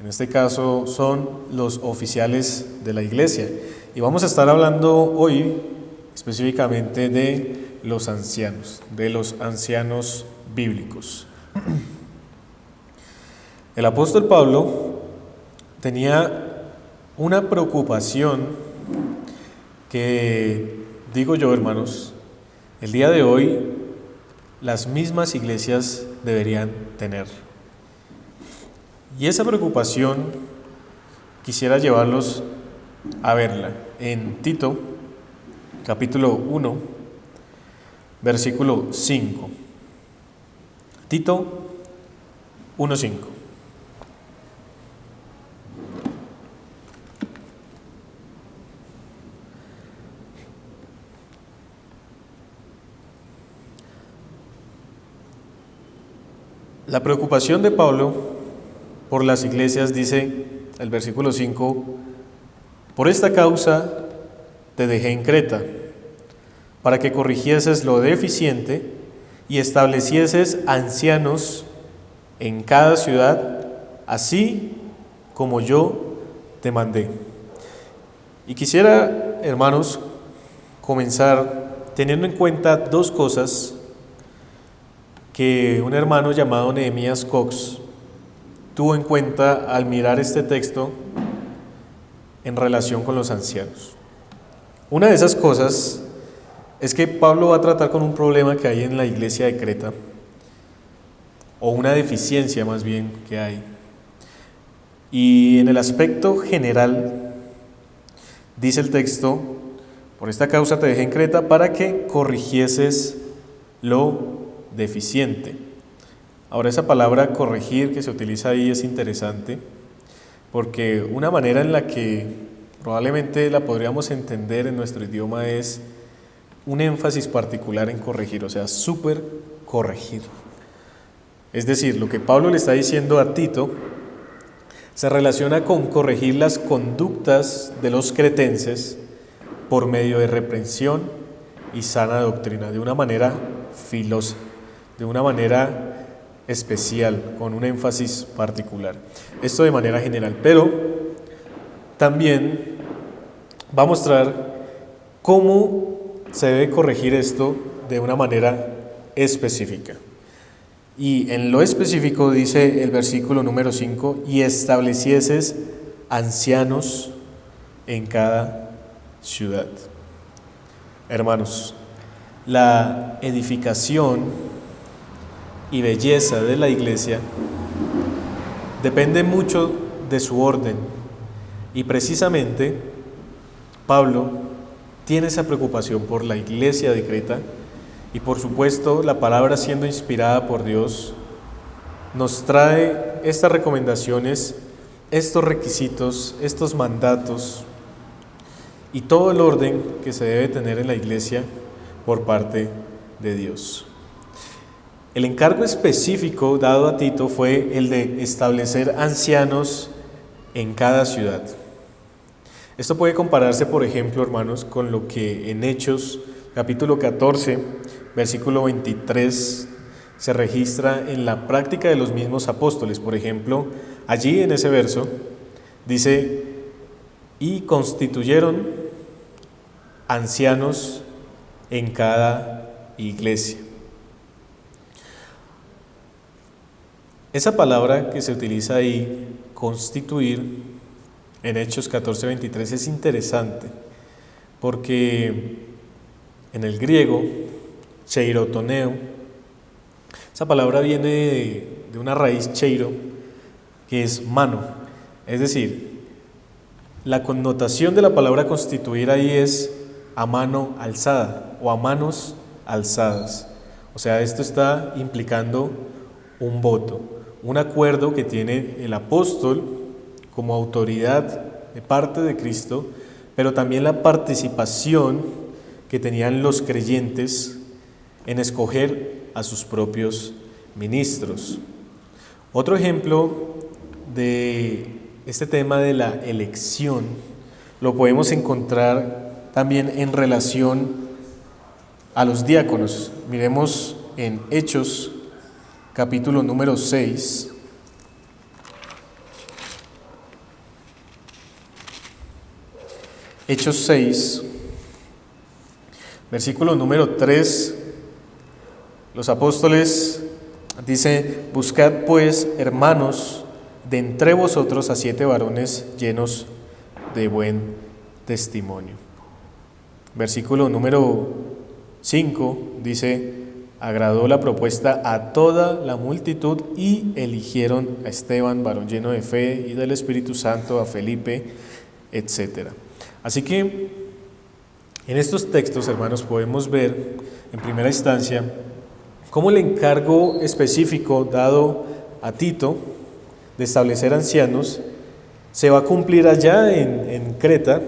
En este caso son los oficiales de la iglesia. Y vamos a estar hablando hoy específicamente de los ancianos bíblicos. El apóstol Pablo tenía una preocupación que, digo yo, hermanos, el día de hoy las mismas iglesias deberían tener. Y esa preocupación quisiera llevarlos a verla en Tito, capítulo 1, versículo 5. Tito 1:5. La preocupación de Pablo por las iglesias, dice el versículo 5, por esta causa te dejé en Creta, para que corrigieses lo deficiente y establecieses ancianos en cada ciudad, así como yo te mandé. Y quisiera, hermanos, comenzar teniendo en cuenta dos cosas que un hermano llamado Nehemías Cox tuvo en cuenta al mirar este texto en relación con los ancianos. Una de esas cosas es que Pablo va a tratar con un problema que hay en la iglesia de Creta, o una deficiencia más bien que hay. Y en el aspecto general, dice el texto, por esta causa te dejé en Creta para que corrigieses lo deficiente. Ahora, esa palabra corregir que se utiliza ahí es interesante, porque una manera en la que probablemente la podríamos entender en nuestro idioma es un énfasis particular en corregir, o sea, súper corregir. Es decir, lo que Pablo le está diciendo a Tito se relaciona con corregir las conductas de los cretenses por medio de reprensión y sana doctrina, de una manera filosa, de una manera especial, con un énfasis particular. Esto de manera general, pero también va a mostrar cómo se debe corregir esto de una manera específica. Y en lo específico dice el versículo número 5, y establecieses ancianos en cada ciudad. Hermanos, la edificación y belleza de la iglesia depende mucho de su orden, y precisamente Pablo tiene esa preocupación por la iglesia de Creta, y por supuesto la palabra, siendo inspirada por Dios, nos trae estas recomendaciones, estos requisitos, estos mandatos y todo el orden que se debe tener en la iglesia por parte de Dios. El encargo específico dado a Tito fue el de establecer ancianos en cada ciudad. Esto puede compararse, por ejemplo, hermanos, con lo que en Hechos, capítulo 14, versículo 23, se registra en la práctica de los mismos apóstoles. Por ejemplo, allí en ese verso dice, y constituyeron ancianos en cada iglesia. Esa palabra que se utiliza ahí, constituir, en Hechos 14:23 es interesante, porque en el griego, cheirotoneo, esa palabra viene de una raíz cheiro, que es mano. Es decir, la connotación de la palabra constituir ahí es a mano alzada o a manos alzadas. O sea, esto está implicando un voto, un acuerdo que tiene el apóstol como autoridad de parte de Cristo, pero también la participación que tenían los creyentes en escoger a sus propios ministros. Otro ejemplo de este tema de la elección lo podemos encontrar también en relación a los diáconos. Miremos en Hechos, capítulo número 6. Hechos 6, versículo número 3, los apóstoles dicen: buscad pues, hermanos, de entre vosotros a 7 varones llenos de buen testimonio. Versículo número 5 dice: agradó la propuesta a toda la multitud y eligieron a Esteban, varón lleno de fe y del Espíritu Santo, a Felipe, etc. Así que en estos textos, hermanos, podemos ver en primera instancia cómo el encargo específico dado a Tito de establecer ancianos se va a cumplir allá en Creta,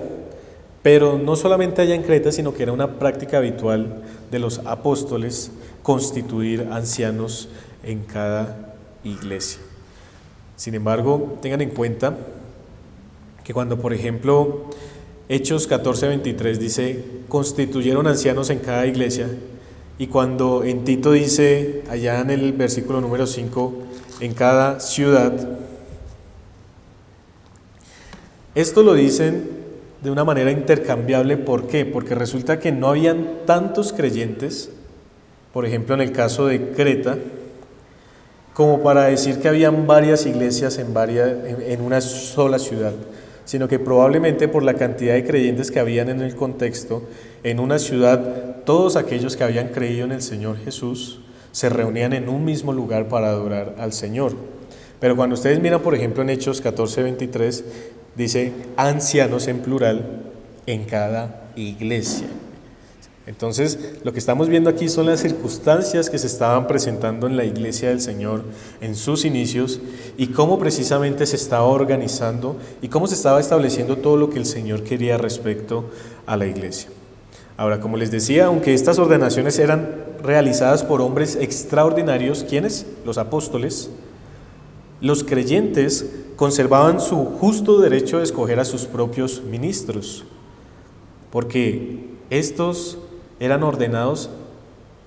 pero no solamente allá en Creta, sino que era una práctica habitual de los apóstoles constituir ancianos en cada iglesia. Sin embargo, tengan en cuenta que cuando, por ejemplo, Hechos 14:23 dice: constituyeron ancianos en cada iglesia, y cuando en Tito dice, allá en el versículo número 5, en cada ciudad, esto lo dicen de una manera intercambiable. ¿Por qué? Porque resulta que no habían tantos creyentes, por ejemplo en el caso de Creta, como para decir que habían varias iglesias en una sola ciudad, sino que probablemente por la cantidad de creyentes que habían en el contexto, en una ciudad, todos aquellos que habían creído en el Señor Jesús se reunían en un mismo lugar para adorar al Señor. Pero cuando ustedes miran, por ejemplo, en Hechos 14:23, dice ancianos en plural en cada iglesia. Entonces, lo que estamos viendo aquí son las circunstancias que se estaban presentando en la iglesia del Señor en sus inicios, y cómo precisamente se estaba organizando y cómo se estaba estableciendo todo lo que el Señor quería respecto a la iglesia. Ahora, como les decía, aunque estas ordenaciones eran realizadas por hombres extraordinarios, ¿quiénes? Los apóstoles, los creyentes conservaban su justo derecho de escoger a sus propios ministros, porque estos eran ordenados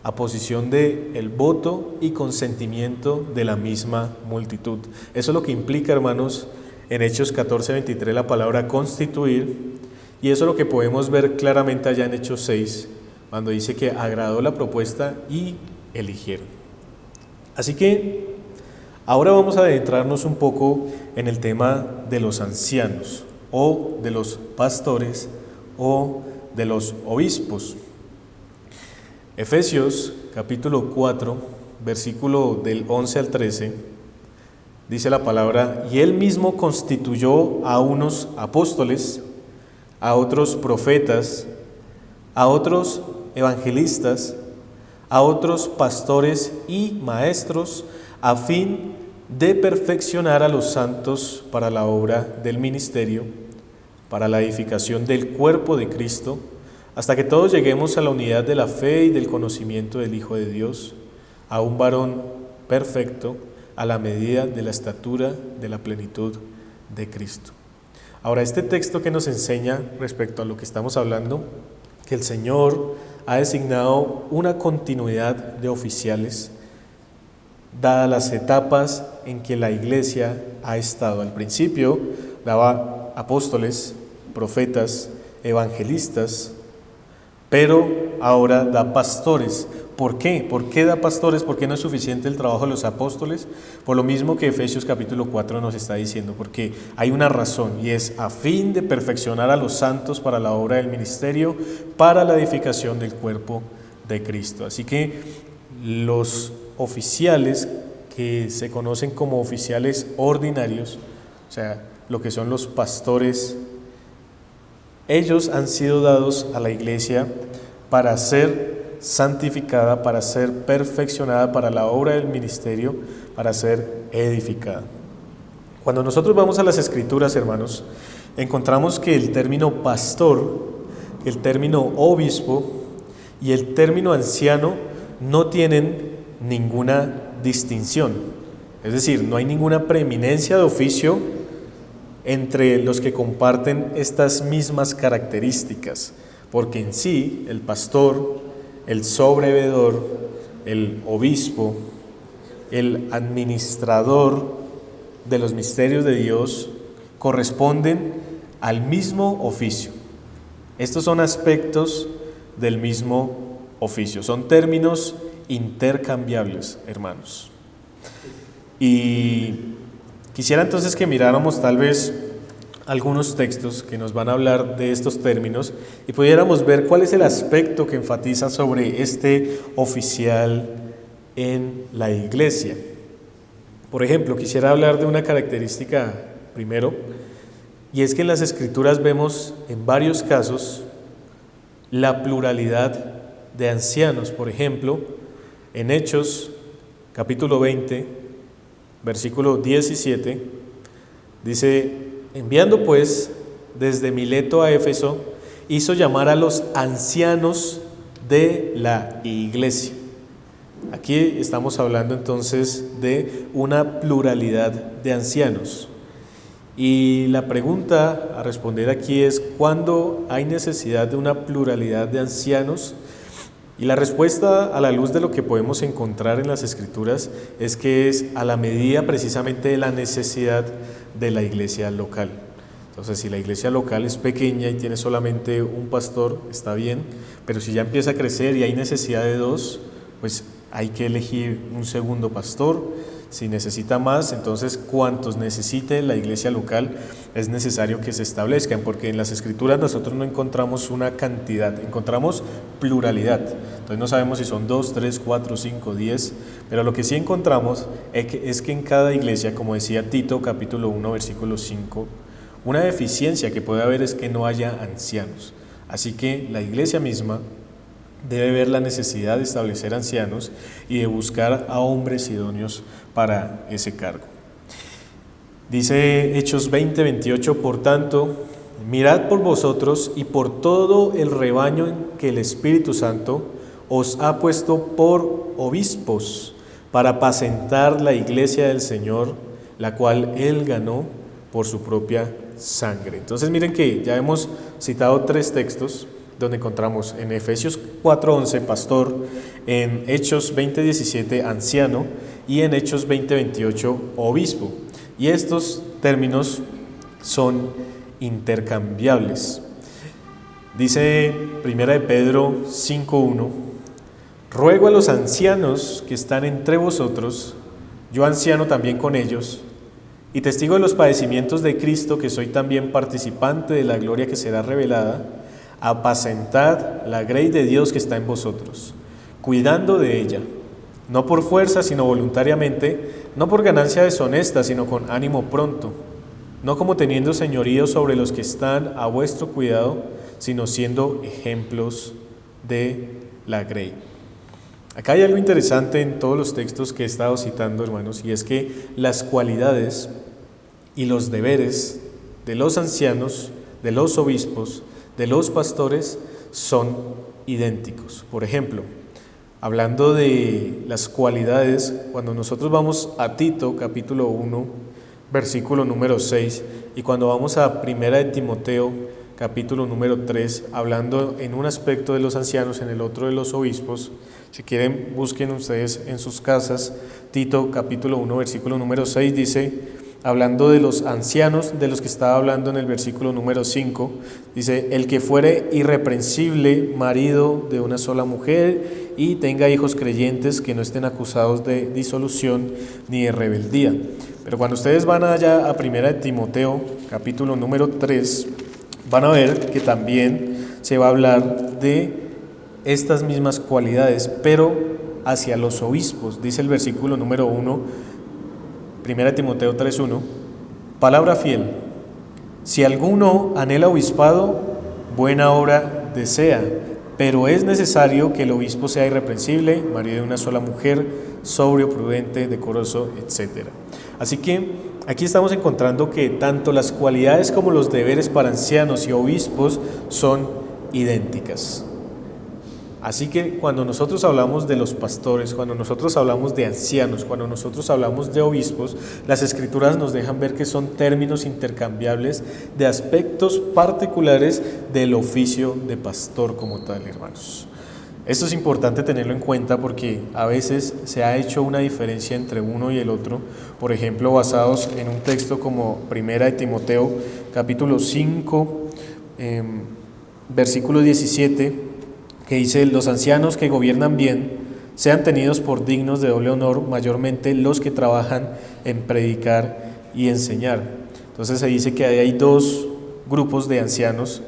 a posición del voto y consentimiento de la misma multitud. Eso es lo que implica, hermanos, en Hechos 14:23 la palabra constituir, y eso es lo que podemos ver claramente allá en Hechos 6, cuando dice que agradó la propuesta y eligieron. Así que ahora vamos a adentrarnos un poco en el tema de los ancianos, o de los pastores, o de los obispos. Efesios capítulo 4, versículo del 11 al 13, dice la palabra: y él mismo constituyó a unos apóstoles, a otros profetas, a otros evangelistas, a otros pastores y maestros, a fin de perfeccionar a los santos para la obra del ministerio, para la edificación del cuerpo de Cristo, hasta que todos lleguemos a la unidad de la fe y del conocimiento del Hijo de Dios, a un varón perfecto, a la medida de la estatura de la plenitud de Cristo. Ahora, este texto que nos enseña respecto a lo que estamos hablando, que el Señor ha designado una continuidad de oficiales, dadas las etapas en que la iglesia ha estado. Al principio daba apóstoles, profetas, evangelistas, pero ahora da pastores. ¿Por qué? ¿Por qué da pastores? ¿Por qué no es suficiente el trabajo de los apóstoles? Por lo mismo que Efesios capítulo 4 nos está diciendo, porque hay una razón, y es a fin de perfeccionar a los santos para la obra del ministerio, para la edificación del cuerpo de Cristo. Así que los oficiales que se conocen como oficiales ordinarios, o sea, lo que son los pastores, ellos han sido dados a la iglesia para ser santificada, para ser perfeccionada para la obra del ministerio, para ser edificada. Cuando nosotros vamos a las Escrituras, hermanos, encontramos que el término pastor, el término obispo y el término anciano no tienen ninguna distinción. Es decir, no hay ninguna preeminencia de oficio entre los que comparten estas mismas características, porque en sí el pastor, el sobreveedor, el obispo, el administrador de los misterios de Dios corresponden al mismo oficio. Estos son aspectos del mismo oficio, son términos intercambiables, hermanos. Y quisiera entonces que miráramos tal vez algunos textos que nos van a hablar de estos términos y pudiéramos ver cuál es el aspecto que enfatiza sobre este oficial en la iglesia. Por ejemplo, quisiera hablar de una característica primero, y es que en las Escrituras vemos en varios casos la pluralidad de ancianos. Por ejemplo, en Hechos capítulo 20, versículo 17, dice: enviando pues desde Mileto a Éfeso, hizo llamar a los ancianos de la iglesia. Aquí estamos hablando entonces de una pluralidad de ancianos. Y la pregunta a responder aquí es: ¿cuándo hay necesidad de una pluralidad de ancianos? Y la respuesta, a la luz de lo que podemos encontrar en las Escrituras, es que es a la medida precisamente de la necesidad de la iglesia local. Entonces, si la iglesia local es pequeña y tiene solamente un pastor, está bien, pero si ya empieza a crecer y hay necesidad de dos, pues hay que elegir un segundo pastor. Si necesita más, entonces cuantos necesite la iglesia local es necesario que se establezcan, porque en las Escrituras nosotros no encontramos una cantidad, encontramos pluralidad. Entonces no sabemos si son 2, 3, 4, 5, 10, pero lo que sí encontramos es que en cada iglesia, como decía Tito capítulo 1 versículo 5, una deficiencia que puede haber es que no haya ancianos. Así que la iglesia misma debe ver la necesidad de establecer ancianos y de buscar a hombres idóneos para ese cargo. Dice Hechos 20, 28, por tanto, mirad por vosotros y por todo el rebaño en que el Espíritu Santo os ha puesto por obispos para apacentar la iglesia del Señor, la cual Él ganó por su propia sangre. Entonces miren que ya hemos citado 3 textos donde encontramos en Efesios 4:11 pastor, en Hechos 20:17 anciano y en Hechos 20:28 obispo. Y estos términos son intercambiables. Dice 1 de Pedro 5:1: ruego a los ancianos que están entre vosotros, yo anciano también con ellos, y testigo de los padecimientos de Cristo, que soy también participante de la gloria que será revelada, apacentad la grey de Dios que está en vosotros, cuidando de ella, no por fuerza, sino voluntariamente, no por ganancia deshonesta, sino con ánimo pronto, no como teniendo señorío sobre los que están a vuestro cuidado, sino siendo ejemplos de la grey. Acá hay algo interesante en todos los textos que he estado citando, hermanos, y es que las cualidades y los deberes de los ancianos, de los obispos, de los pastores son idénticos. Por ejemplo, hablando de las cualidades, cuando nosotros vamos a Tito capítulo 1 versículo número 6 y cuando vamos a Primera de Timoteo capítulo número 3, hablando en un aspecto de los ancianos, en el otro de los obispos, si quieren busquen ustedes en sus casas, Tito capítulo 1 versículo número 6 dice, hablando de los ancianos, de los que estaba hablando en el versículo número 5, dice: el que fuere irreprensible, marido de una sola mujer, y tenga hijos creyentes que no estén acusados de disolución ni de rebeldía. Pero cuando ustedes van allá a Primera de Timoteo, capítulo número 3, van a ver que también se va a hablar de estas mismas cualidades, pero hacia los obispos. Dice el versículo número 1, 1 Timoteo 3:1, palabra fiel: si alguno anhela obispado, buena obra desea, pero es necesario que el obispo sea irreprensible, marido de una sola mujer, sobrio, prudente, decoroso, etc. Así que aquí estamos encontrando que tanto las cualidades como los deberes para ancianos y obispos son idénticas. Así que cuando nosotros hablamos de los pastores, cuando nosotros hablamos de ancianos, cuando nosotros hablamos de obispos, las Escrituras nos dejan ver que son términos intercambiables de aspectos particulares del oficio de pastor como tal, hermanos. Esto es importante tenerlo en cuenta porque a veces se ha hecho una diferencia entre uno y el otro, por ejemplo, basados en un texto como Primera de Timoteo, capítulo 5, versículo 17, que dice: los ancianos que gobiernan bien sean tenidos por dignos de doble honor, mayormente los que trabajan en predicar y enseñar. Entonces se dice que hay dos grupos de ancianos,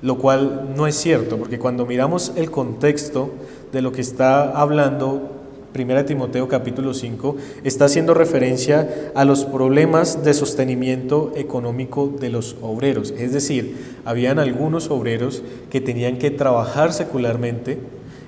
lo cual no es cierto, porque cuando miramos el contexto de lo que está hablando 1 Timoteo capítulo 5, está haciendo referencia a los problemas de sostenimiento económico de los obreros. Es decir, habían algunos obreros que tenían que trabajar secularmente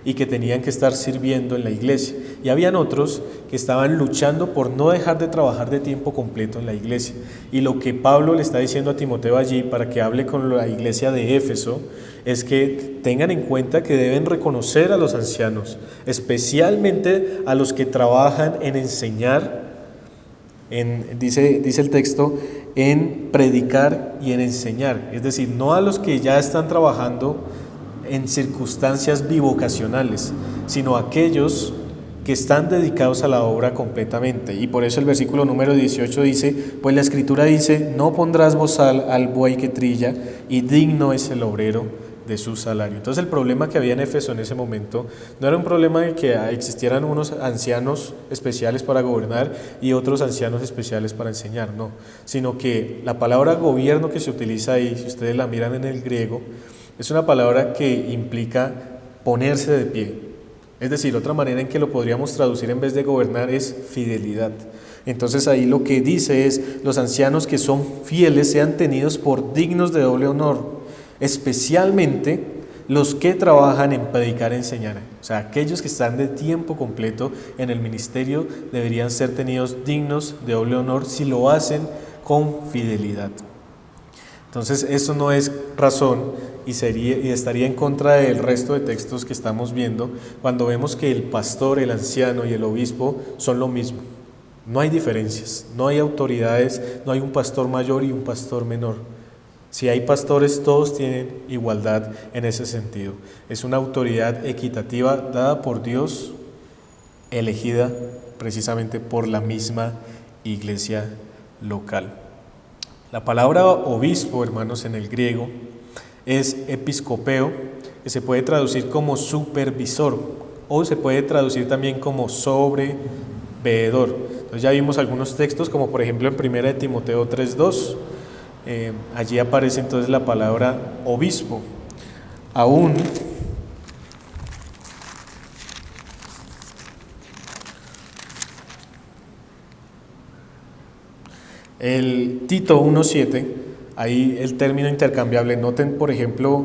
y que tenían que estar sirviendo en la iglesia. Y habían otros que estaban luchando por no dejar de trabajar de tiempo completo en la iglesia. Y lo que Pablo le está diciendo a Timoteo allí para que hable con la iglesia de Éfeso es que tengan en cuenta que deben reconocer a los ancianos, especialmente a los que trabajan en enseñar, dice el texto, en predicar y en enseñar. Es decir, no a los que ya están trabajando en circunstancias bivocacionales, sino a aquellos que están dedicados a la obra completamente. Y por eso el versículo número 18 dice: pues la Escritura dice: no pondrás bozal al buey que trilla, y digno es el obrero de su salario. Entonces el problema que había en Éfeso en ese momento no era un problema de que existieran unos ancianos especiales para gobernar y otros ancianos especiales para enseñar, no, sino que la palabra gobierno que se utiliza ahí, si ustedes la miran en el griego, es una palabra que implica ponerse de pie. Es decir, otra manera en que lo podríamos traducir en vez de gobernar es fidelidad. Entonces ahí lo que dice es: los ancianos que son fieles sean tenidos por dignos de doble honor, especialmente los que trabajan en predicar y enseñar. O sea, aquellos que están de tiempo completo en el ministerio deberían ser tenidos dignos de doble honor si lo hacen con fidelidad. Entonces eso no es razón y estaría en contra del resto de textos que estamos viendo cuando vemos que el pastor, el anciano y el obispo son lo mismo. No hay diferencias, no hay autoridades, no hay un pastor mayor y un pastor menor. Si hay pastores, todos tienen igualdad en ese sentido. Es una autoridad equitativa dada por Dios, elegida precisamente por la misma iglesia local. La palabra obispo, hermanos, en el griego es episcopeo, que se puede traducir como supervisor o se puede traducir también como sobreveedor. Entonces ya vimos algunos textos, como por ejemplo en 1 Timoteo 3:2, allí aparece entonces la palabra obispo. Aún el Tito 1:7, ahí el término intercambiable. Noten, por ejemplo,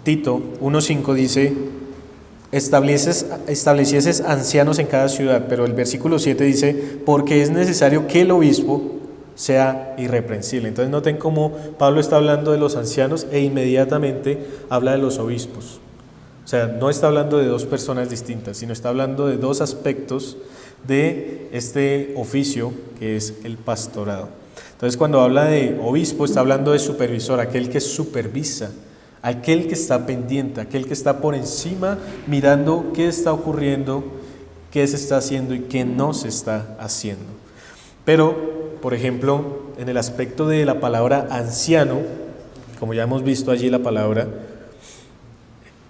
Tito 1:5 dice: establecieses ancianos en cada ciudad, pero el versículo 7 dice: porque es necesario que el obispo sea irreprensible. Entonces noten cómo Pablo está hablando de los ancianos e inmediatamente habla de los obispos. O sea, no está hablando de dos personas distintas, sino está hablando de dos aspectos de este oficio que es el pastorado. Entonces cuando habla de obispo está hablando de supervisor, aquel que supervisa, aquel que está pendiente, aquel que está por encima mirando qué está ocurriendo, qué se está haciendo y qué no se está haciendo. Pero, por ejemplo, en el aspecto de la palabra anciano, como ya hemos visto allí la palabra,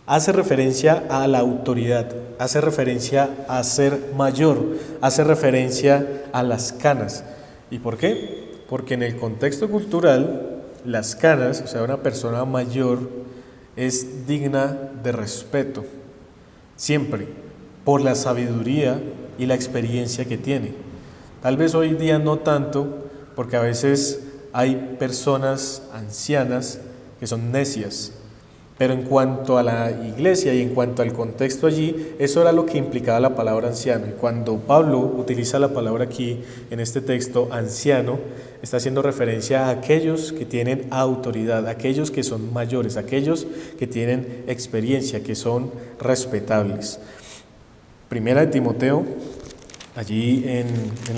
hace referencia a la autoridad, hace referencia a ser mayor, hace referencia a las canas. ¿Y por qué? Porque en el contexto cultural, las canas, o sea, una persona mayor, es digna de respeto, siempre, por la sabiduría y la experiencia que tiene. Tal vez hoy día no tanto, porque a veces hay personas ancianas que son necias. Pero en cuanto a la iglesia y en cuanto al contexto allí, eso era lo que implicaba la palabra anciano. Y cuando Pablo utiliza la palabra aquí, en este texto, anciano, está haciendo referencia a aquellos que tienen autoridad, aquellos que son mayores, aquellos que tienen experiencia, que son respetables. 1 Timoteo, allí en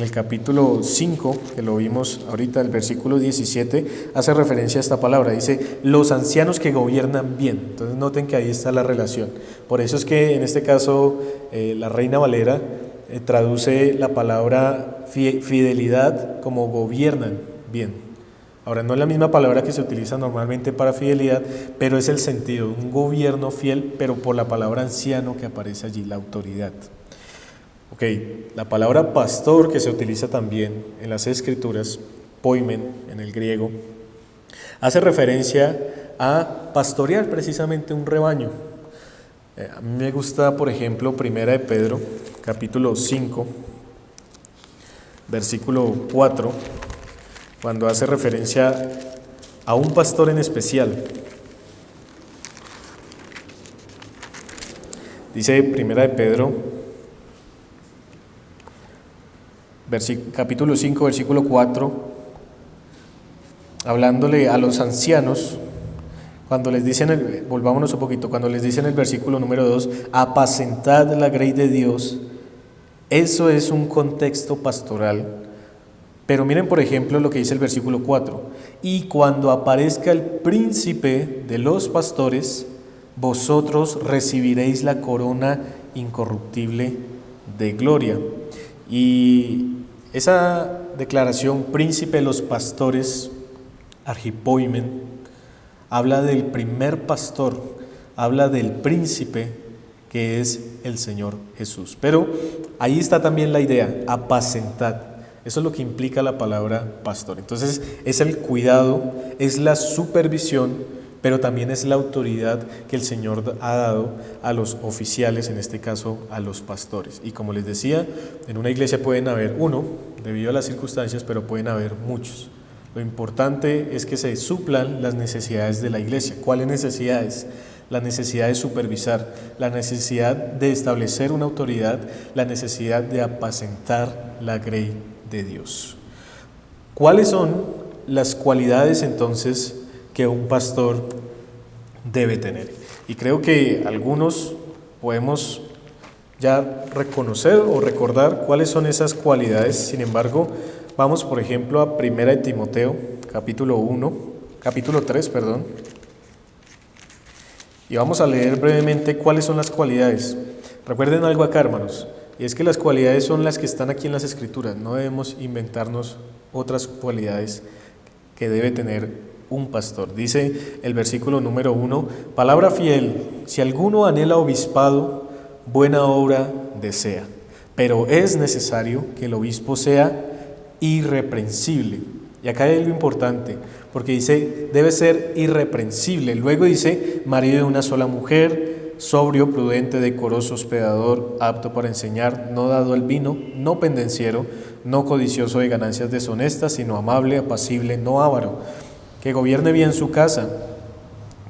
el capítulo 5, que lo vimos ahorita, el versículo 17, hace referencia a esta palabra. Dice: los ancianos que gobiernan bien. Entonces noten que ahí está la relación. Por eso es que en este caso la Reina Valera traduce la palabra fidelidad como gobiernan bien. Ahora, no es la misma palabra que se utiliza normalmente para fidelidad, pero es el sentido, un gobierno fiel, pero por la palabra anciano que aparece allí, la autoridad. Ok, la palabra pastor que se utiliza también en las escrituras, poimen en el griego, hace referencia a pastorear precisamente un rebaño. A mí me gusta, por ejemplo, Primera de Pedro, capítulo 5, versículo 4, cuando hace referencia a un pastor en especial. Dice Primera de Pedro, capítulo 5, versículo 4, hablándole a los ancianos, cuando les dicen, volvámonos un poquito, cuando les dicen el versículo número 2, apacentad la grey de Dios, eso es un contexto pastoral. Pero miren, por ejemplo, lo que dice el versículo 4, y cuando aparezca el príncipe de los pastores, vosotros recibiréis la corona incorruptible de gloria. Y esa declaración, príncipe de los pastores, archipoimen, habla del primer pastor, habla del príncipe que es el Señor Jesús. Pero ahí está también la idea, apacentad. Eso es lo que implica la palabra pastor. Entonces es el cuidado, es la supervisión, pero también es la autoridad que el Señor ha dado a los oficiales, en este caso a los pastores. Y como les decía, en una iglesia pueden haber uno, debido a las circunstancias, pero pueden haber muchos. Lo importante es que se suplan las necesidades de la iglesia. ¿Cuáles necesidades? La necesidad de supervisar, la necesidad de establecer una autoridad, la necesidad de apacentar la grey de Dios. ¿Cuáles son las cualidades entonces que un pastor debe tener? Y creo que algunos podemos ya reconocer o recordar cuáles son esas cualidades. Sin embargo, vamos por ejemplo a 1 de Timoteo, capítulo 3, y vamos a leer brevemente cuáles son las cualidades. Recuerden algo acá, hermanos, y es que las cualidades son las que están aquí en las Escrituras. No debemos inventarnos otras cualidades que debe tener un pastor. Dice el versículo número 1, palabra fiel, si alguno anhela obispado, buena obra desea, pero es necesario que el obispo sea irreprensible. Y acá hay algo importante, porque dice, debe ser irreprensible. Luego dice, marido de una sola mujer, sobrio, prudente, decoroso, hospedador, apto para enseñar, no dado al vino, no pendenciero, no codicioso de ganancias deshonestas, sino amable, apacible, no avaro, que gobierne bien su casa,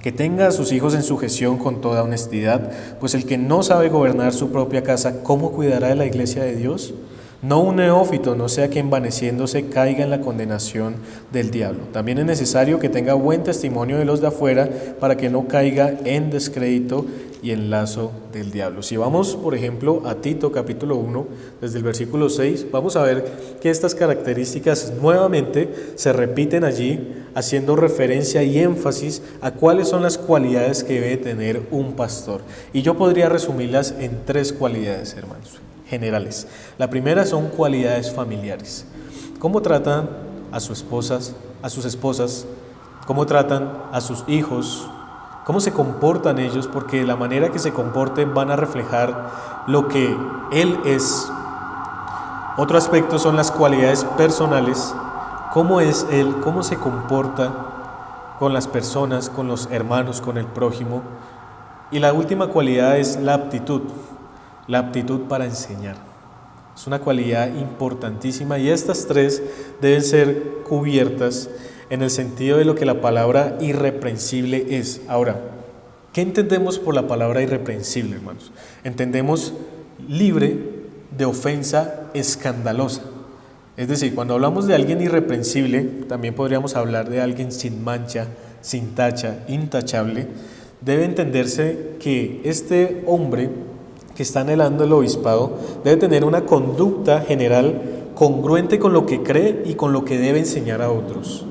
que tenga a sus hijos en sujeción con toda honestidad, pues el que no sabe gobernar su propia casa, ¿cómo cuidará de la iglesia de Dios? No un neófito, no sea que envaneciéndose caiga en la condenación del diablo. También es necesario que tenga buen testimonio de los de afuera para que no caiga en descrédito y en lazo del diablo. Si vamos, por ejemplo, a Tito capítulo 1, desde el versículo 6, vamos a ver que estas características nuevamente se repiten allí, haciendo referencia y énfasis a cuáles son las cualidades que debe tener un pastor. Y yo podría resumirlas en 3 cualidades, hermanos, generales. La primera son cualidades familiares. ¿Cómo tratan a sus esposas, cómo tratan a sus hijos, cómo se comportan ellos? Porque la manera que se comporten van a reflejar lo que él es. Otro aspecto son las cualidades personales. ¿Cómo es él? ¿Cómo se comporta con las personas, con los hermanos, con el prójimo? Y la última cualidad es la aptitud para enseñar. Es una cualidad importantísima y estas 3 deben ser cubiertas en el sentido de lo que la palabra irreprensible es. Ahora, ¿qué entendemos por la palabra irreprensible, hermanos? Entendemos libre de ofensa escandalosa. Es decir, cuando hablamos de alguien irreprensible, también podríamos hablar de alguien sin mancha, sin tacha, intachable. Debe entenderse que este hombre que está anhelando el obispado debe tener una conducta general congruente con lo que cree y con lo que debe enseñar a otros.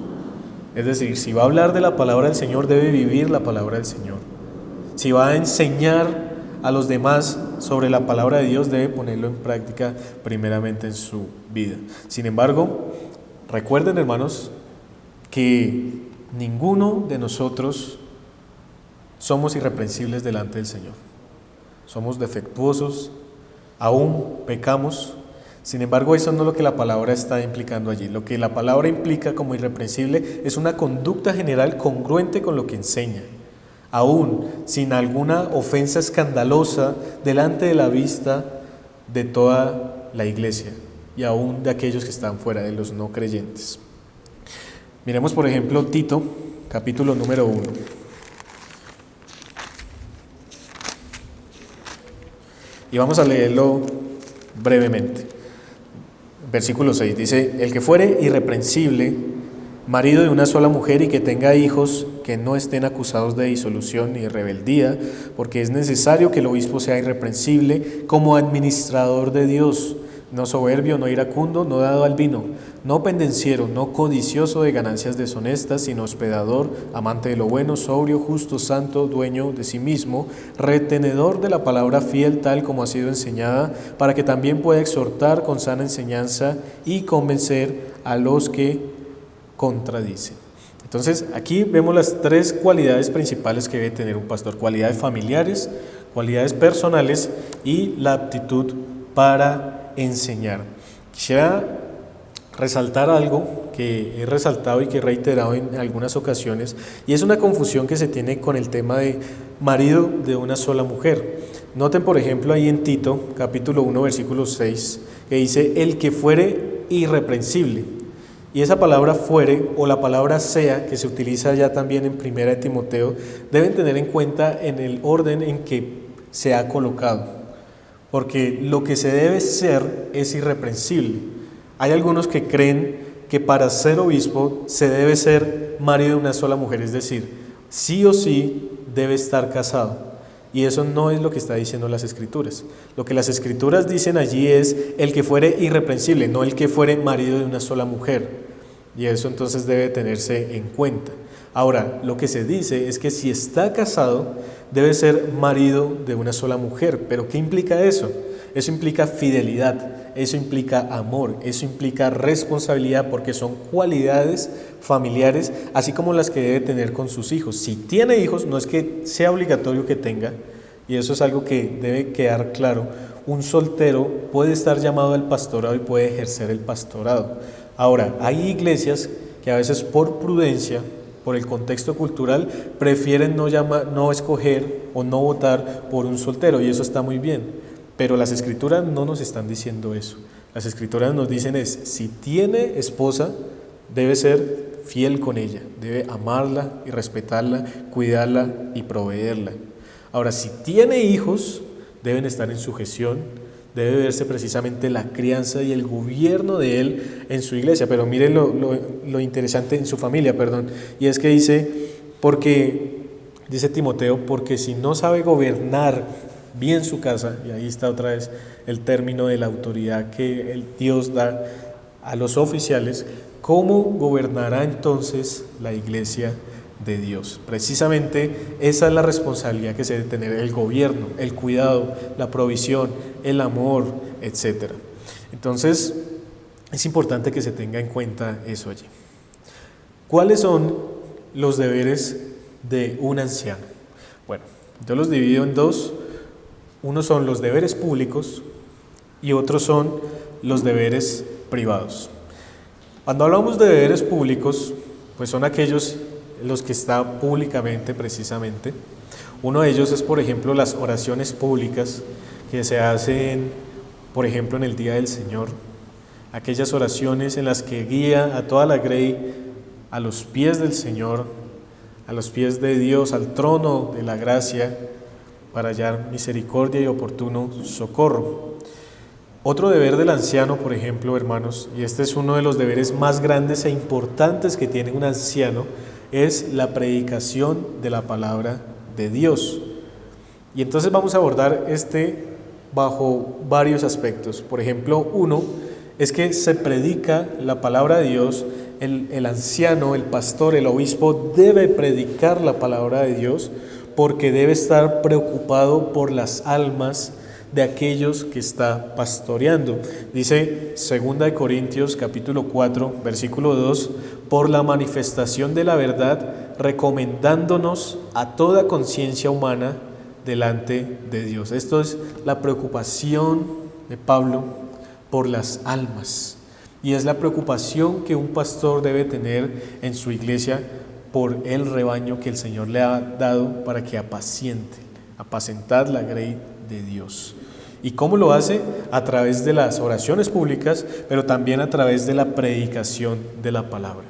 Es decir, si va a hablar de la palabra del Señor, debe vivir la palabra del Señor. Si va a enseñar a los demás sobre la palabra de Dios, debe ponerlo en práctica primeramente en su vida. Sin embargo, recuerden, hermanos, que ninguno de nosotros somos irreprensibles delante del Señor. Somos defectuosos, aún pecamos. Sin embargo, eso no es lo que la palabra está implicando allí. Lo que la palabra implica como irreprensible es una conducta general congruente con lo que enseña, aún sin alguna ofensa escandalosa delante de la vista de toda la iglesia y aún de aquellos que están fuera, de los no creyentes. Miremos, por ejemplo, Tito, capítulo número 1. Y vamos a leerlo brevemente. Versículo 6 dice: el que fuere irreprensible, marido de una sola mujer, y que tenga hijos que no estén acusados de disolución ni de rebeldía, porque es necesario que el obispo sea irreprensible como administrador de Dios, no soberbio, no iracundo, no dado al vino, no pendenciero, no codicioso de ganancias deshonestas, sino hospedador, amante de lo bueno, sobrio, justo, santo, dueño de sí mismo, retenedor de la palabra, fiel tal como ha sido enseñada, para que también pueda exhortar con sana enseñanza y convencer a los que contradicen. Entonces, aquí vemos las tres cualidades principales que debe tener un pastor: cualidades familiares, cualidades personales y la aptitud para enseñar. Quisiera resaltar algo que he resaltado y que he reiterado en algunas ocasiones, y es una confusión que se tiene con el tema de marido de una sola mujer. Noten, por ejemplo, ahí en Tito, capítulo 1, versículo 6, que dice: el que fuere irreprensible. Y esa palabra fuere, o la palabra sea, que se utiliza ya también en 1 de Timoteo, deben tener en cuenta en el orden en que se ha colocado, porque lo que se debe ser es irreprensible. Hay algunos que creen que para ser obispo se debe ser marido de una sola mujer, es decir, sí o sí debe estar casado. Y eso no es lo que está diciendo las Escrituras. Lo que las Escrituras dicen allí es el que fuere irreprensible, no el que fuere marido de una sola mujer. Y eso entonces debe tenerse en cuenta. Ahora, lo que se dice es que si está casado, debe ser marido de una sola mujer. ¿Pero qué implica eso? Eso implica fidelidad, eso implica amor, eso implica responsabilidad, porque son cualidades familiares, así como las que debe tener con sus hijos. Si tiene hijos, no es que sea obligatorio que tenga, y eso es algo que debe quedar claro. Un soltero puede estar llamado al pastorado y puede ejercer el pastorado. Ahora, hay iglesias que a veces por prudencia, por el contexto cultural, prefieren no escoger o no votar por un soltero, y eso está muy bien. Pero las Escrituras no nos están diciendo eso. Las Escrituras nos dicen si tiene esposa, debe ser fiel con ella, debe amarla y respetarla, cuidarla y proveerla. Ahora, si tiene hijos, deben estar en sujeción, debe verse precisamente la crianza y el gobierno de él en su iglesia. Pero miren lo interesante en su familia, y es que dice Timoteo, porque si no sabe gobernar bien su casa, y ahí está otra vez el término de la autoridad que el Dios da a los oficiales, ¿cómo gobernará entonces la iglesia de Dios? Precisamente esa es la responsabilidad que se debe tener: el gobierno, el cuidado, la provisión, el amor, etc. Entonces, es importante que se tenga en cuenta eso allí. ¿Cuáles son los deberes de un anciano? Bueno, yo los divido en dos. Unos son los deberes públicos y otros son los deberes privados. Cuando hablamos de deberes públicos, pues son aquellos los que están públicamente precisamente. Uno de ellos es, por ejemplo, las oraciones públicas que se hacen, por ejemplo, en el Día del Señor. Aquellas oraciones en las que guía a toda la grey a los pies del Señor, a los pies de Dios, al trono de la gracia, para hallar misericordia y oportuno socorro. Otro deber del anciano, por ejemplo, hermanos, y este es uno de los deberes más grandes e importantes que tiene un anciano, es la predicación de la palabra de Dios. Y entonces vamos a abordar bajo varios aspectos. Por ejemplo, uno es que se predica la palabra de Dios. El anciano, el pastor, el obispo debe predicar la palabra de Dios, porque debe estar preocupado por las almas de aquellos que está pastoreando. Dice 2 Corintios capítulo 4, versículo 2, por la manifestación de la verdad, recomendándonos a toda conciencia humana delante de Dios. Esto es la preocupación de Pablo por las almas, y es la preocupación que un pastor debe tener en su iglesia por el rebaño que el Señor le ha dado para que apacentar la grey de Dios. ¿Y cómo lo hace? A través de las oraciones públicas, pero también a través de la predicación de la palabra.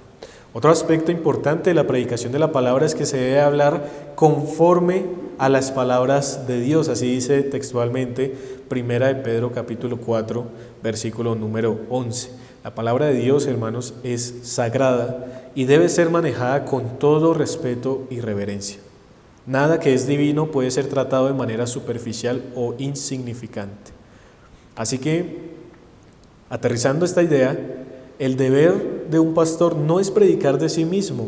Otro aspecto importante de la predicación de la palabra es que se debe hablar conforme a las palabras de Dios. Así dice textualmente 1 de Pedro capítulo 4, versículo número 11. La palabra de Dios, hermanos, es sagrada y debe ser manejada con todo respeto y reverencia. Nada que es divino puede ser tratado de manera superficial o insignificante. Así que, aterrizando esta idea, el deber de un pastor no es predicar de sí mismo,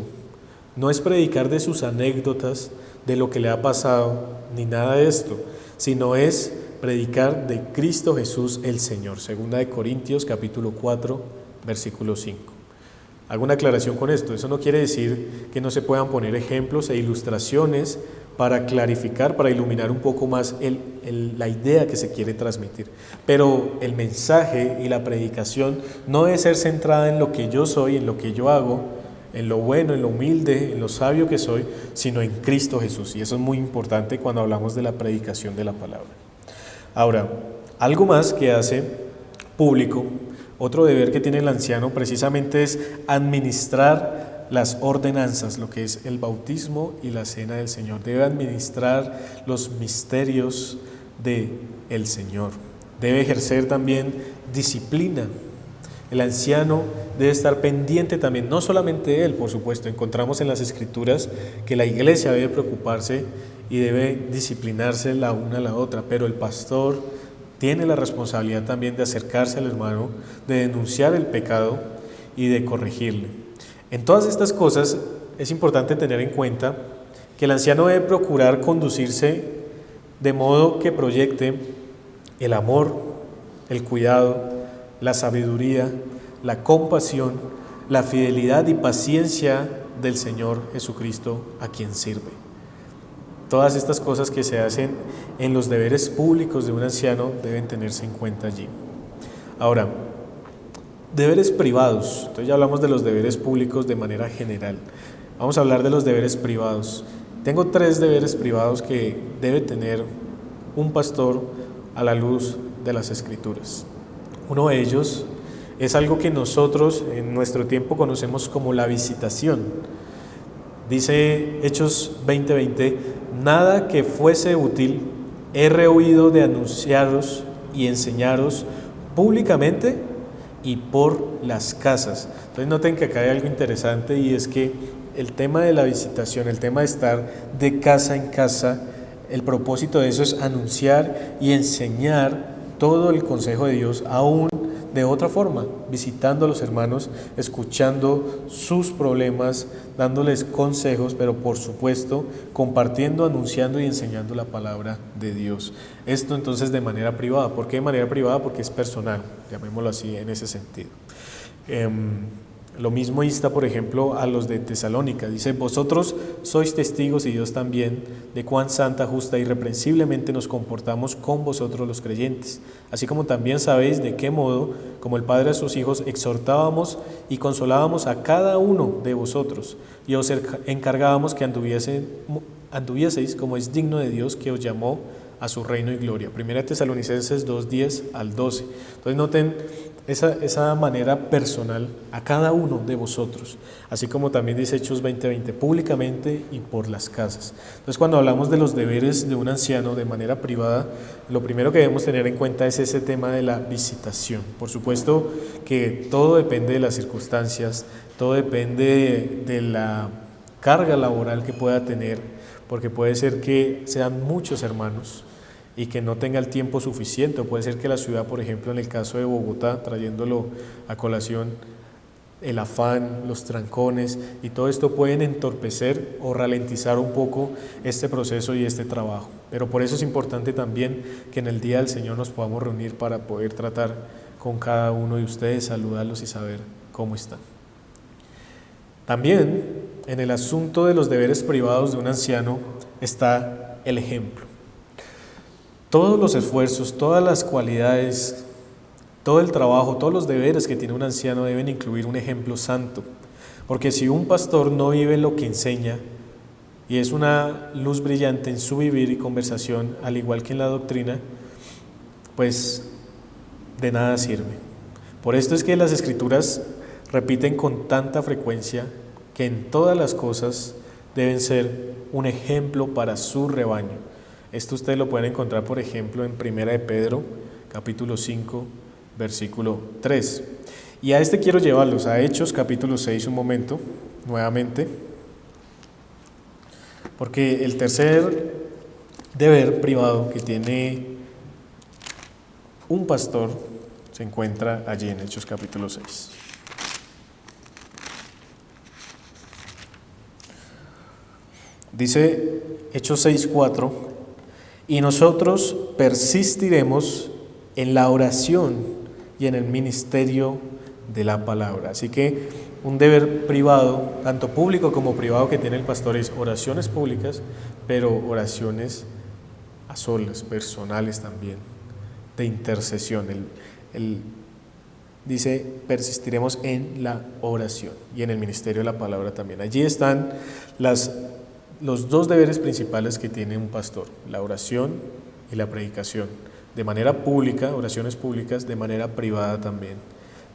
no es predicar de sus anécdotas, de lo que le ha pasado, ni nada de esto, sino es predicar de Cristo Jesús el Señor. 2 Corintios capítulo 4, versículo 5. Hago una aclaración con esto. Eso no quiere decir que no se puedan poner ejemplos e ilustraciones para clarificar, para iluminar un poco más la idea que se quiere transmitir. Pero el mensaje y la predicación no debe ser centrada en lo que yo soy, en lo que yo hago, en lo bueno, en lo humilde, en lo sabio que soy, sino en Cristo Jesús. Y eso es muy importante cuando hablamos de la predicación de la palabra. Ahora, algo más que hace público, otro deber que tiene el anciano precisamente es administrar las ordenanzas, lo que es el bautismo y la cena del Señor. Debe administrar los misterios del Señor. Debe ejercer también disciplina. El anciano debe estar pendiente también, no solamente de él, por supuesto. Encontramos en las Escrituras que la iglesia debe preocuparse y debe disciplinarse la una a la otra, pero el pastor tiene la responsabilidad también de acercarse al hermano, de denunciar el pecado y de corregirle. En todas estas cosas es importante tener en cuenta que el anciano debe procurar conducirse de modo que proyecte el amor, el cuidado, la sabiduría, la compasión, la fidelidad y paciencia del Señor Jesucristo a quien sirve. Todas estas cosas que se hacen en los deberes públicos de un anciano deben tenerse en cuenta allí. Ahora, deberes privados. Entonces ya hablamos de los deberes públicos de manera general. Vamos a hablar de los deberes privados. Tengo 3 deberes privados que debe tener un pastor a la luz de las Escrituras. Uno de ellos es algo que nosotros en nuestro tiempo conocemos como la visitación. Dice Hechos 20:20, nada que fuese útil he rehuido de anunciaros y enseñaros públicamente y por las casas. Entonces noten que acá hay algo interesante, y es que el tema de la visitación, el tema de estar de casa en casa, el propósito de eso es anunciar y enseñar todo el consejo de Dios, aún de otra forma, visitando a los hermanos, escuchando sus problemas, dándoles consejos, pero por supuesto compartiendo, anunciando y enseñando la palabra de Dios. Esto entonces de manera privada. ¿Por qué de manera privada? Porque es personal, llamémoslo así en ese sentido. Lo mismo insta, por ejemplo, a los de Tesalónica. Dice, vosotros sois testigos, y Dios también, de cuán santa, justa y irreprensiblemente nos comportamos con vosotros los creyentes, así como también sabéis de qué modo, como el Padre a sus hijos, exhortábamos y consolábamos a cada uno de vosotros, y os encargábamos que anduvieseis como es digno de Dios, que os llamó a su reino y gloria. 1 Tesalonicenses 2:10 al 12. Entonces noten esa manera personal a cada uno de vosotros, así como también dice Hechos 20:20, públicamente y por las casas. Entonces cuando hablamos de los deberes de un anciano de manera privada, lo primero que debemos tener en cuenta es ese tema de la visitación. Por supuesto que todo depende de las circunstancias, todo depende de la carga laboral que pueda tener, porque puede ser que sean muchos hermanos y que no tenga el tiempo suficiente, o puede ser que la ciudad, por ejemplo, en el caso de Bogotá, trayéndolo a colación, el afán, los trancones y todo esto pueden entorpecer o ralentizar un poco este proceso y este trabajo. Pero por eso es importante también que en el día del Señor nos podamos reunir para poder tratar con cada uno de ustedes, saludarlos y saber cómo están. También en el asunto de los deberes privados de un anciano está el ejemplo. Todos los esfuerzos, todas las cualidades, todo el trabajo, todos los deberes que tiene un anciano deben incluir un ejemplo santo, porque si un pastor no vive lo que enseña y es una luz brillante en su vivir y conversación, al igual que en la doctrina, pues de nada sirve. Por esto es que las Escrituras repiten con tanta frecuencia que en todas las cosas deben ser un ejemplo para su rebaño. Esto ustedes lo pueden encontrar, por ejemplo, en 1 de Pedro, capítulo 5, versículo 3. Y a este quiero llevarlos a Hechos capítulo 6 un momento, nuevamente, porque el tercer deber privado que tiene un pastor se encuentra allí en Hechos capítulo 6. Dice Hechos 6:4, y nosotros persistiremos en la oración y en el ministerio de la palabra. Así que un deber privado, tanto público como privado, que tiene el pastor es oraciones públicas, pero oraciones a solas, personales también, de intercesión. Dice, persistiremos en la oración y en el ministerio de la palabra también. Allí están los dos deberes principales que tiene un pastor, la oración y la predicación. De manera pública, oraciones públicas, de manera privada también.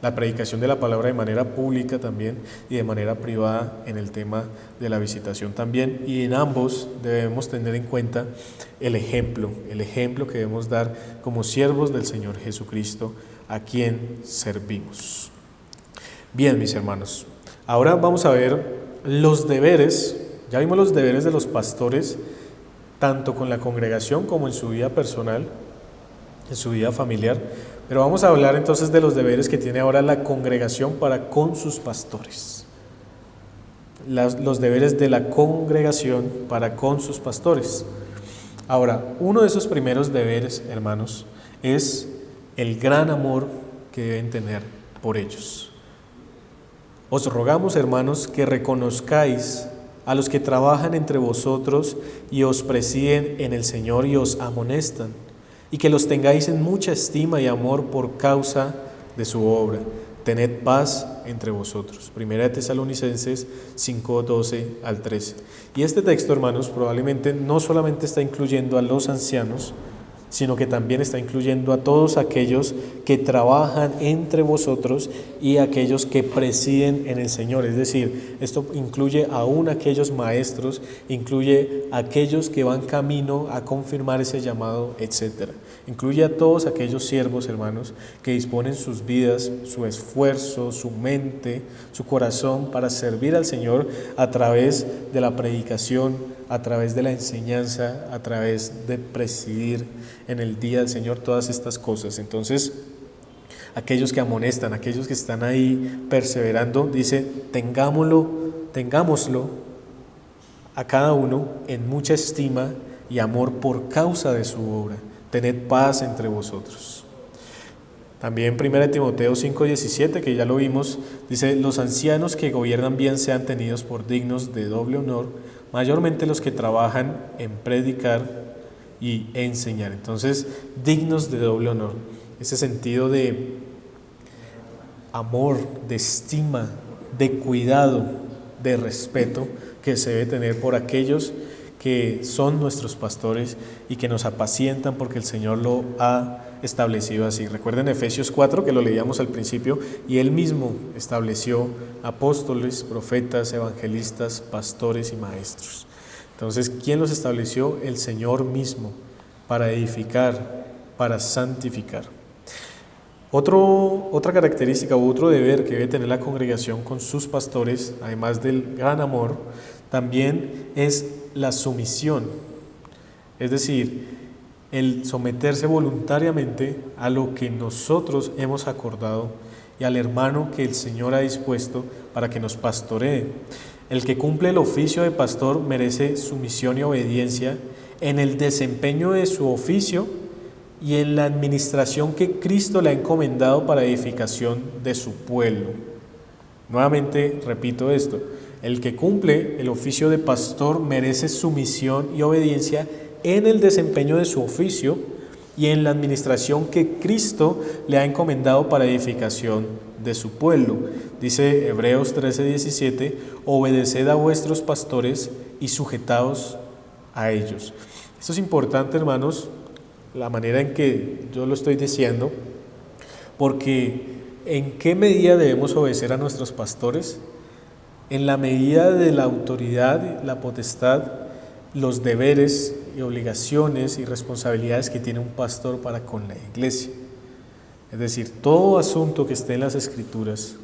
La predicación de la palabra de manera pública también y de manera privada en el tema de la visitación también. Y en ambos debemos tener en cuenta el ejemplo que debemos dar como siervos del Señor Jesucristo, a quien servimos. Bien, mis hermanos, ahora vamos a ver los deberes. Ya vimos los deberes de los pastores, tanto con la congregación como en su vida personal, en su vida familiar, pero vamos a hablar entonces de los deberes que tiene ahora la congregación para con sus pastores. Los deberes de la congregación para con sus pastores. Ahora, uno de esos primeros deberes, hermanos, es el gran amor que deben tener por ellos. Os rogamos, hermanos, que reconozcáis a los que trabajan entre vosotros y os presiden en el Señor y os amonestan, y que los tengáis en mucha estima y amor por causa de su obra. Tened paz entre vosotros. 1 Tesalonicenses 5:12 al 13. Y este texto, hermanos, probablemente no solamente está incluyendo a los ancianos, sino que también está incluyendo a todos aquellos que trabajan entre vosotros y aquellos que presiden en el Señor. Es decir, esto incluye aún a aquellos maestros, incluye a aquellos que van camino a confirmar ese llamado, etc. Incluye a todos aquellos siervos, hermanos, que disponen sus vidas, su esfuerzo, su mente, su corazón para servir al Señor a través de la predicación, a través de la enseñanza, a través de presidir en el día del Señor todas estas cosas. Entonces, aquellos que amonestan, aquellos que están ahí perseverando, dice, tengámoslo a cada uno en mucha estima y amor por causa de su obra. Tened paz entre vosotros. También 1 Timoteo 5:17, que ya lo vimos, dice, los ancianos que gobiernan bien sean tenidos por dignos de doble honor, mayormente los que trabajan en predicar y enseñar. Entonces, dignos de doble honor, ese sentido de amor, de estima, de cuidado, de respeto que se debe tener por aquellos que son nuestros pastores y que nos apacientan porque el Señor lo ha establecido así. Recuerden Efesios 4, que lo leíamos al principio, y Él mismo estableció apóstoles, profetas, evangelistas, pastores y maestros. Entonces, ¿quién los estableció? El Señor mismo, para edificar, para santificar. Otra característica u otro deber que debe tener la congregación con sus pastores, además del gran amor, también es la sumisión, es decir, el someterse voluntariamente a lo que nosotros hemos acordado y al hermano que el Señor ha dispuesto para que nos pastoree. El que cumple el oficio de pastor merece sumisión y obediencia en el desempeño de su oficio y en la administración que Cristo le ha encomendado para edificación de su pueblo. Nuevamente repito esto, el que cumple el oficio de pastor merece sumisión y obediencia en el desempeño de su oficio y en la administración que Cristo le ha encomendado para edificación de su pueblo. Dice Hebreos 13:17, obedeced a vuestros pastores y sujetaos a ellos. Esto es importante, hermanos, la manera en que yo lo estoy diciendo, porque ¿en qué medida debemos obedecer a nuestros pastores? En la medida de la autoridad, la potestad, los deberes y obligaciones y responsabilidades que tiene un pastor para con la iglesia. Es decir, todo asunto que esté en las Escrituras,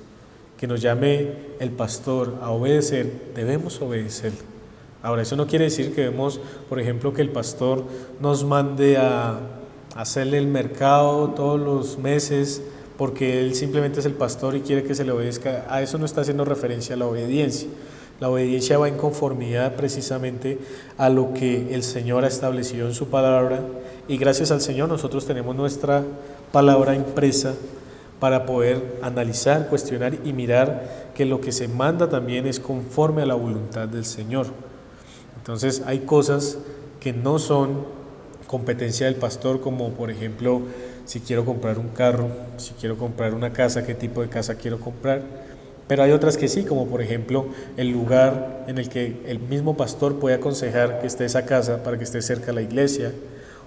que nos llame el pastor a obedecer, debemos obedecer. Ahora, eso no quiere decir que debemos, por ejemplo, que el pastor nos mande a hacerle el mercado todos los meses, porque él simplemente es el pastor y quiere que se le obedezca. A eso no está haciendo referencia a la obediencia. La obediencia va en conformidad precisamente a lo que el Señor ha establecido en su palabra, y gracias al Señor nosotros tenemos nuestra palabra impresa para poder analizar, cuestionar y mirar que lo que se manda también es conforme a la voluntad del Señor. Entonces hay cosas que no son competencia del pastor, como por ejemplo, si quiero comprar un carro, si quiero comprar una casa, qué tipo de casa quiero comprar. Pero hay otras que sí, como por ejemplo el lugar en el que el mismo pastor puede aconsejar que esté esa casa para que esté cerca de la iglesia,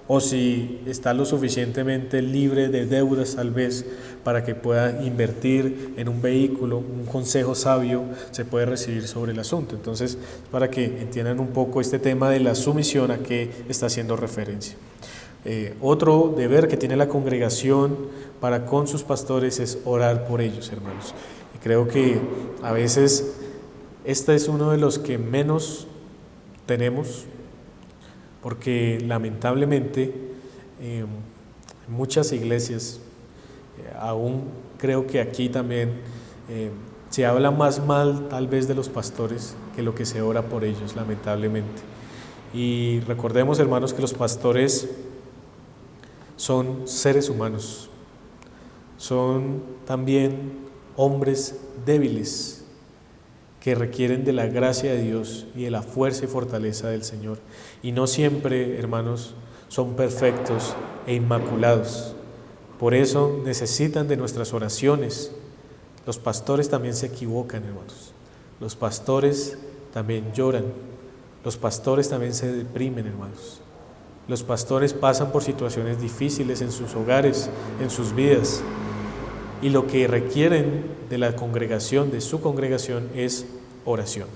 o si está lo suficientemente libre de deudas tal vez para que pueda invertir en un vehículo, un consejo sabio se puede recibir sobre el asunto. Entonces, para que entiendan un poco este tema de la sumisión a qué está haciendo referencia. Otro deber que tiene la congregación para con sus pastores es orar por ellos, hermanos. Y creo que a veces este es uno de los que menos tenemos, porque lamentablemente en muchas iglesias, aún creo que aquí también se habla más mal tal vez de los pastores que lo que se ora por ellos, lamentablemente. Y recordemos, hermanos, que los pastores son seres humanos, son también hombres débiles que requieren de la gracia de Dios y de la fuerza y fortaleza del Señor. Y no siempre, hermanos, son perfectos e inmaculados. Por eso necesitan de nuestras oraciones. Los pastores también se equivocan, hermanos. Los pastores también lloran. Los pastores también se deprimen, hermanos. Los pastores pasan por situaciones difíciles en sus hogares, en sus vidas. Y lo que requieren de la congregación, de su congregación, es oración.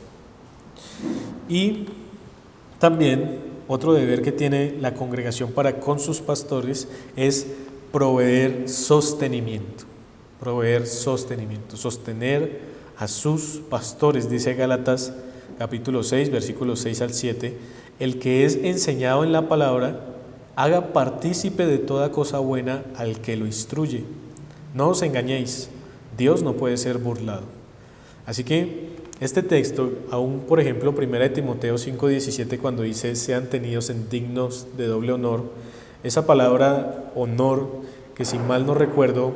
Y también otro deber que tiene la congregación para con sus pastores es proveer sostenimiento. Proveer sostenimiento, sostener a sus pastores. Dice Gálatas capítulo 6, versículos 6 al 7, el que es enseñado en la palabra, haga partícipe de toda cosa buena al que lo instruye. No os engañéis, Dios no puede ser burlado. Así que este texto, aún por ejemplo, 1 Timoteo 5:17, cuando dice sean tenidos en dignos de doble honor, esa palabra honor, que si mal no recuerdo,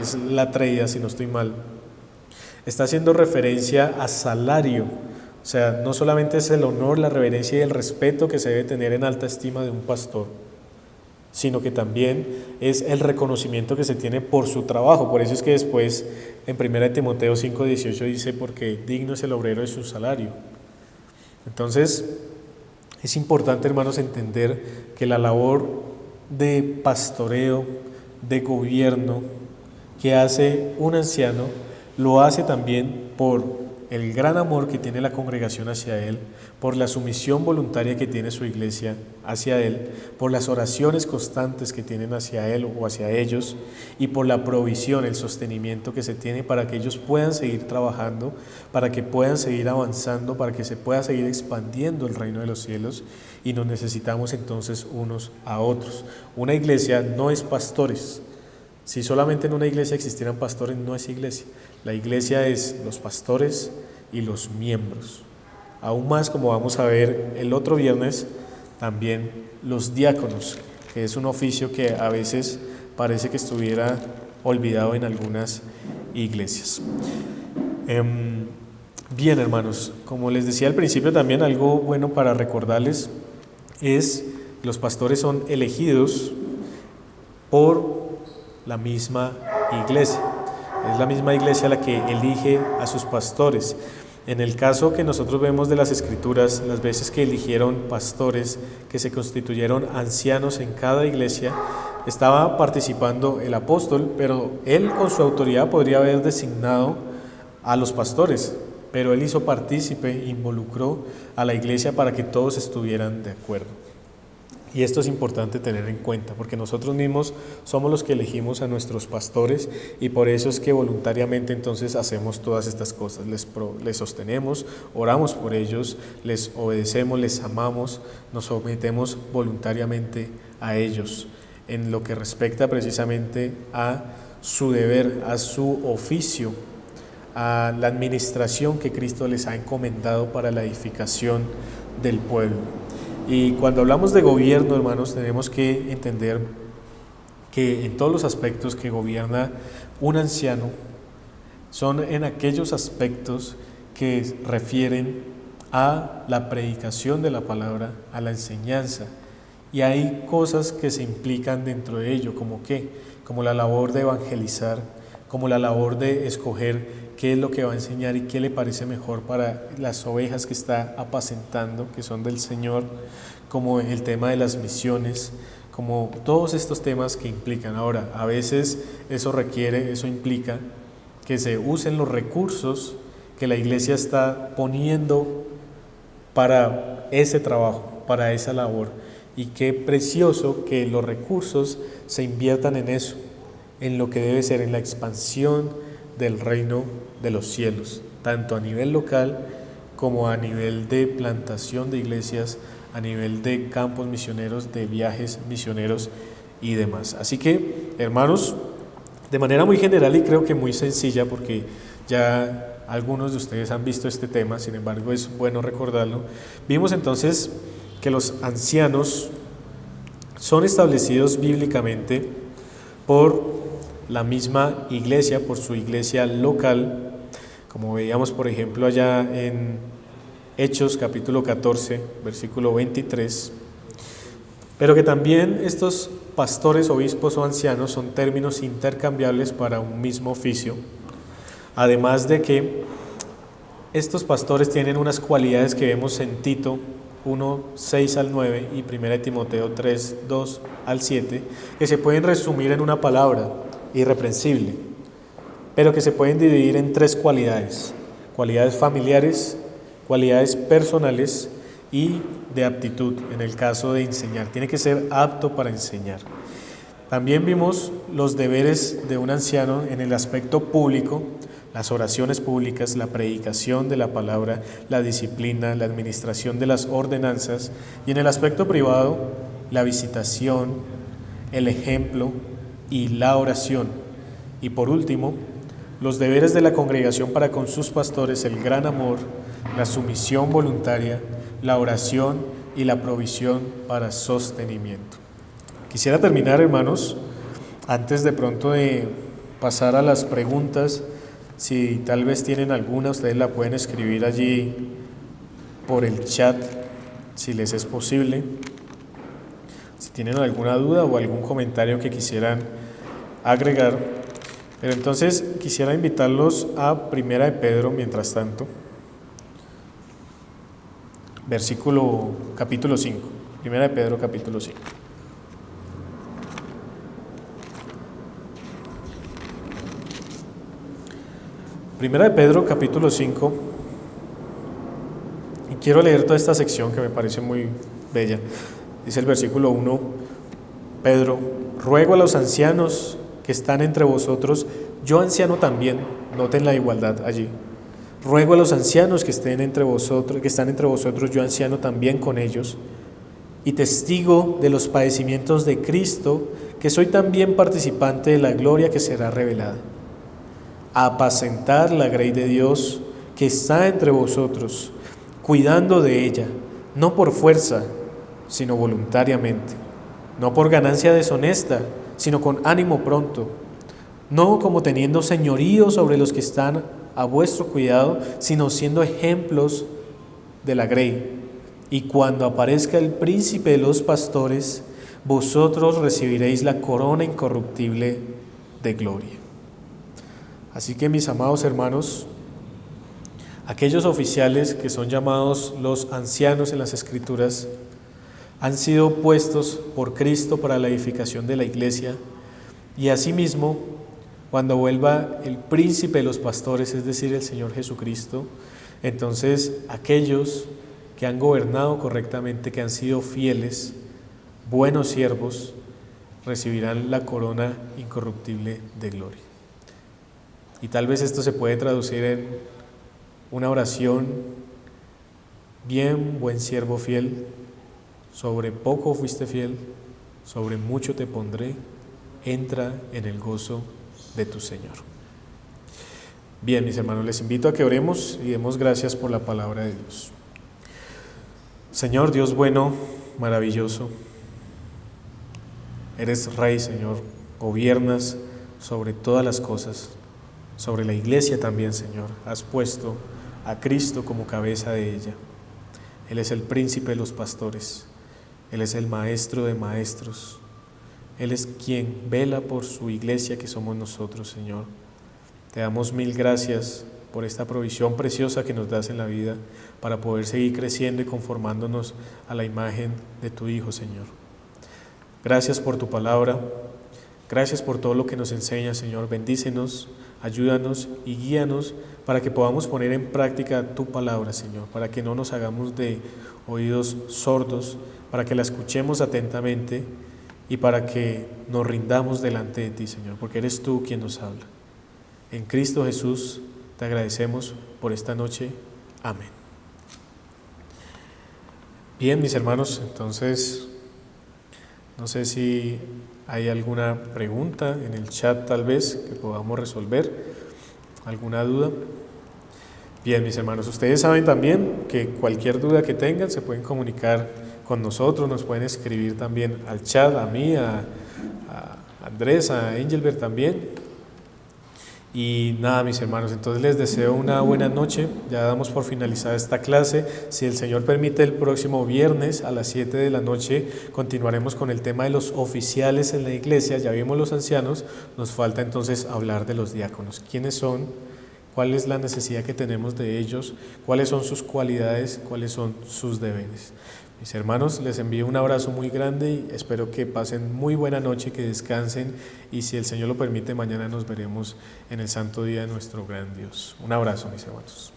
es la traída, si no estoy mal, está haciendo referencia a salario. O sea, no solamente es el honor, la reverencia y el respeto que se debe tener en alta estima de un pastor, sino que también es el reconocimiento que se tiene por su trabajo. Por eso es que después en 1 Timoteo 5:18 dice, porque digno es el obrero de su salario. Entonces, es importante, hermanos, entender que la labor de pastoreo, de gobierno que hace un anciano, lo hace también por el gran amor que tiene la congregación hacia él, por la sumisión voluntaria que tiene su iglesia hacia él, por las oraciones constantes que tienen hacia él o hacia ellos, y por la provisión, el sostenimiento que se tiene para que ellos puedan seguir trabajando, para que puedan seguir avanzando, para que se pueda seguir expandiendo el reino de los cielos, y nos necesitamos entonces unos a otros. Una iglesia no es pastores, Si solamente en una iglesia existieran pastores, no es iglesia. La iglesia es los pastores y los miembros. Aún más, como vamos a ver el otro viernes, también los diáconos, que es un oficio que a veces parece que estuviera olvidado en algunas iglesias. Bien, hermanos, como les decía al principio, también algo bueno para recordarles es que los pastores son elegidos por la misma iglesia. Es la misma iglesia la que elige a sus pastores. En el caso que nosotros vemos de las Escrituras, las veces que eligieron pastores, que se constituyeron ancianos en cada iglesia, estaba participando el apóstol, pero él con su autoridad podría haber designado a los pastores, pero él hizo partícipe, involucró a la iglesia para que todos estuvieran de acuerdo. Y esto es importante tener en cuenta, porque nosotros mismos somos los que elegimos a nuestros pastores y por eso es que voluntariamente entonces hacemos todas estas cosas. Les sostenemos, oramos por ellos, les obedecemos, les amamos, nos sometemos voluntariamente a ellos en lo que respecta precisamente a su deber, a su oficio, a la administración que Cristo les ha encomendado para la edificación del pueblo. Y cuando hablamos de gobierno, hermanos, tenemos que entender que en todos los aspectos que gobierna un anciano son en aquellos aspectos que refieren a la predicación de la palabra, a la enseñanza. Y hay cosas que se implican dentro de ello, como qué, como la labor de evangelizar, como la labor de escoger qué es lo que va a enseñar y qué le parece mejor para las ovejas que está apacentando, que son del Señor, como el tema de las misiones, como todos estos temas que implican. Ahora, a veces eso implica que se usen los recursos que la iglesia está poniendo para ese trabajo, para esa labor. Y qué precioso que los recursos se inviertan en eso, en lo que debe ser, en la expansión del reino de los cielos, tanto a nivel local como a nivel de plantación de iglesias, a nivel de campos misioneros, de viajes misioneros y demás. Así que, hermanos, de manera muy general y creo que muy sencilla, porque ya algunos de ustedes han visto este tema, sin embargo es bueno recordarlo, vimos entonces que los ancianos son establecidos bíblicamente por la misma iglesia, por su iglesia local, como veíamos por ejemplo allá en Hechos capítulo 14, versículo 23, pero que también estos pastores, obispos o ancianos son términos intercambiables para un mismo oficio, además de que estos pastores tienen unas cualidades que vemos en Tito 1, 6 al 9 y 1 Timoteo 3, 2 al 7, que se pueden resumir en una palabra: irreprensible, pero que se pueden dividir en tres cualidades: cualidades familiares, cualidades personales y de aptitud, en el caso de enseñar. Tiene que ser apto para enseñar. También vimos los deberes de un anciano en el aspecto público: las oraciones públicas, la predicación de la palabra, la disciplina, la administración de las ordenanzas, y en el aspecto privado, la visitación, el ejemplo y la oración. Y por último, los deberes de la congregación para con sus pastores: el gran amor, la sumisión voluntaria, la oración y la provisión para sostenimiento. Quisiera terminar, hermanos, antes de pronto de pasar a las preguntas. Si tal vez tienen alguna, ustedes la pueden escribir allí por el chat, si les es posible. Si tienen alguna duda o algún comentario que quisieran agregar. Pero entonces quisiera invitarlos a Primera de Pedro, mientras tanto, capítulo 5. Primera de Pedro, capítulo 5. Primera de Pedro, capítulo 5, y quiero leer toda esta sección que me parece muy bella. Dice el versículo 1, Pedro: ruego a los ancianos que están entre vosotros, yo anciano también, noten la igualdad allí. Ruego a los ancianos que están entre vosotros, yo anciano también con ellos, y testigo de los padecimientos de Cristo, que soy también participante de la gloria que será revelada. A apacentar la grey de Dios que está entre vosotros, cuidando de ella, no por fuerza, sino voluntariamente, no por ganancia deshonesta, sino con ánimo pronto, no como teniendo señorío sobre los que están a vuestro cuidado, sino siendo ejemplos de la grey. Y cuando aparezca el príncipe de los pastores, vosotros recibiréis la corona incorruptible de gloria. Así que, mis amados hermanos, aquellos oficiales que son llamados los ancianos en las Escrituras han sido puestos por Cristo para la edificación de la iglesia, y asimismo, cuando vuelva el príncipe de los pastores, es decir, el Señor Jesucristo, entonces aquellos que han gobernado correctamente, que han sido fieles, buenos siervos, recibirán la corona incorruptible de gloria. Y tal vez esto se puede traducir en una oración: bien, buen siervo fiel, sobre poco fuiste fiel, sobre mucho te pondré, entra en el gozo de tu Señor. Bien, mis hermanos, les invito a que oremos y demos gracias por la palabra de Dios. Señor, Dios bueno, maravilloso, eres Rey, Señor, gobiernas sobre todas las cosas, sobre la iglesia también, Señor. Has puesto a Cristo como cabeza de ella. Él es el príncipe de los pastores, Él es el maestro de maestros, Él es quien vela por su iglesia que somos nosotros, Señor. Te damos mil gracias por esta provisión preciosa que nos das en la vida para poder seguir creciendo y conformándonos a la imagen de tu Hijo, Señor. Gracias por tu palabra, gracias por todo lo que nos enseñas, Señor. Bendícenos, ayúdanos y guíanos para que podamos poner en práctica tu palabra, Señor, para que no nos hagamos de oídos sordos, para que la escuchemos atentamente y para que nos rindamos delante de ti, Señor, porque eres tú quien nos habla. En Cristo Jesús te agradecemos por esta noche. Amén. Bien, mis hermanos, entonces, no sé si hay alguna pregunta en el chat tal vez que podamos resolver, alguna duda. Bien, mis hermanos, ustedes saben también que cualquier duda que tengan se pueden comunicar con nosotros, nos pueden escribir también al chat, a mí, a Andrés, a Engelbert también. Y nada, mis hermanos, entonces les deseo una buena noche. Ya damos por finalizada esta clase. Si el Señor permite, el próximo viernes a las 7 de la noche continuaremos con el tema de los oficiales en la iglesia. Ya vimos los ancianos, nos falta entonces hablar de los diáconos. ¿Quiénes son? ¿Cuál es la necesidad que tenemos de ellos? ¿Cuáles son sus cualidades? ¿Cuáles son sus deberes? Mis hermanos, les envío un abrazo muy grande y espero que pasen muy buena noche, que descansen, y si el Señor lo permite, mañana nos veremos en el santo día de nuestro gran Dios. Un abrazo, mis hermanos.